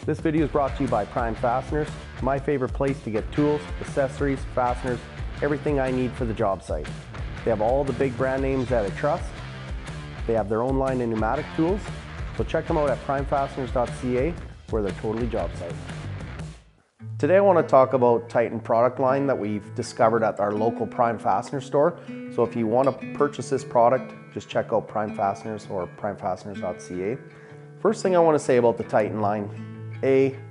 This video is brought to you by Prime Fasteners, my favorite place to get tools, accessories, fasteners, everything I need for the job site. They have all the big brand names that I trust. They have their own line of pneumatic tools, so check them out at primefasteners.ca where they're totally job site. Today I want to talk about Tytan product line that we've discovered at our local Prime Fastener store. So if you want to purchase this product, just check out Prime Fasteners or primefasteners.ca. First thing I want to say about the Tytan line,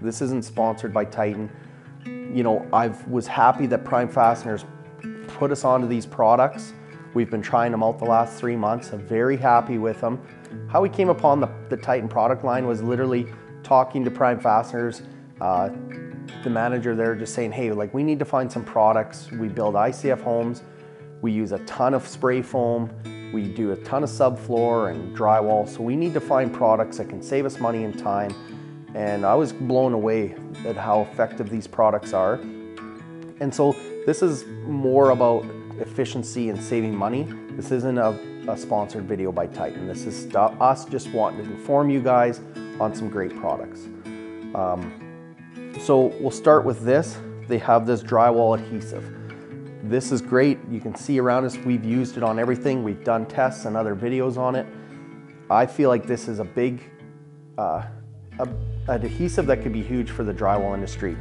this isn't sponsored by Tytan. You know, I was happy that Prime Fasteners put us onto these products. We've been trying them out the last 3 months. I'm very happy with them. How we came upon the Tytan product line was literally talking to Prime Fasteners, the manager there just saying, hey, like, we need to find some products. We build ICF homes. We use a ton of spray foam. We do a ton of subfloor and drywall. So we need to find products that can save us money and time. And I was blown away at how effective these products are. And so this is more about efficiency and saving money. This isn't a sponsored video by Tytan. This is us just wanting to inform you guys on some great products. So we'll start with this. They have this drywall adhesive. This is great. You can see around us, we've used it on everything. We've done tests and other videos on it. I feel like this is a big adhesive that could be huge for the drywall industry.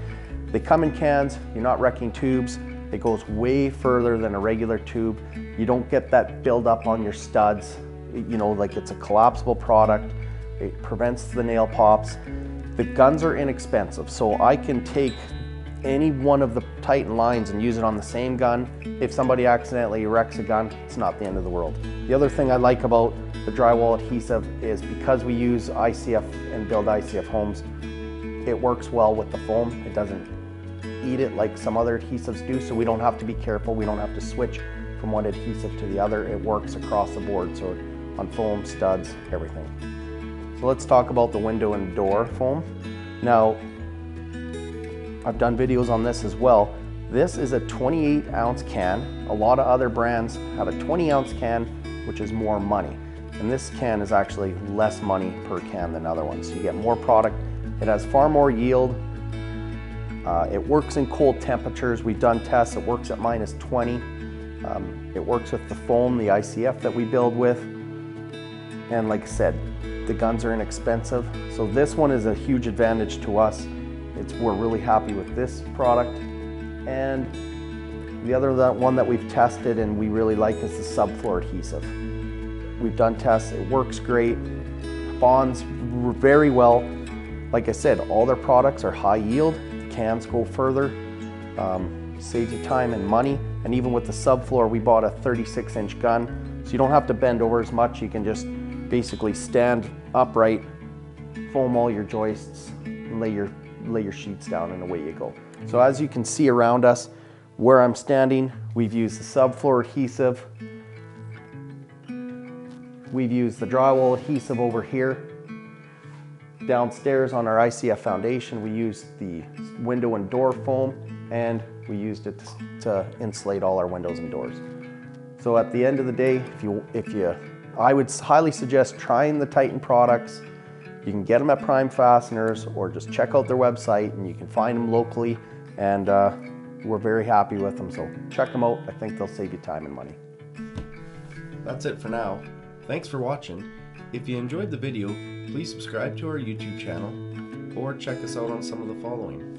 They come in cans, you're not wrecking tubes. It goes way further than a regular tube. You don't get that buildup on your studs. You know, like, it's a collapsible product. It prevents the nail pops. The guns are inexpensive, so I can take any one of the Tytan lines and use it on the same gun. If somebody accidentally wrecks a gun, it's not the end of the world. The other thing I like about the drywall adhesive is because we use ICF and build ICF homes, it works well with the foam. It doesn't eat it like some other adhesives do, so we don't have to be careful. We don't have to switch from one adhesive to the other. It works across the board, so on foam, studs, everything. So let's talk about the window and door foam. Now, I've done videos on this as well. This is a 28-ounce can. A lot of other brands have a 20-ounce can, which is more money. And this can is actually less money per can than other ones. So you get more product. It has far more yield. It works in cold temperatures. We've done tests. It works at -20. It works with the foam, the ICF that we build with. And like I said, the guns are inexpensive. So this one is a huge advantage to us. We're really happy with this product. And the other one that we've tested and we really like is the subfloor adhesive. We've done tests. It works great. Bonds very well. Like I said, all their products are high yield. The cans go further. Saves you time and money. And even with the subfloor, we bought a 36-inch gun. So you don't have to bend over as much. You can just basically stand upright, foam all your joists, and lay your sheets down, and away you go. So as you can see around us, where I'm standing, we've used the subfloor adhesive. We've used the drywall adhesive over here. Downstairs on our ICF foundation, we used the window and door foam, and we used it to insulate all our windows and doors. So at the end of the day, I would highly suggest trying the Tytan products. You can get them at Prime Fasteners or just check out their website and you can find them locally, and we're very happy with them. So check them out. I think they'll save you time and money. That's it for now. Thanks for watching. If you enjoyed the video, please subscribe to our YouTube channel or check us out on some of the following.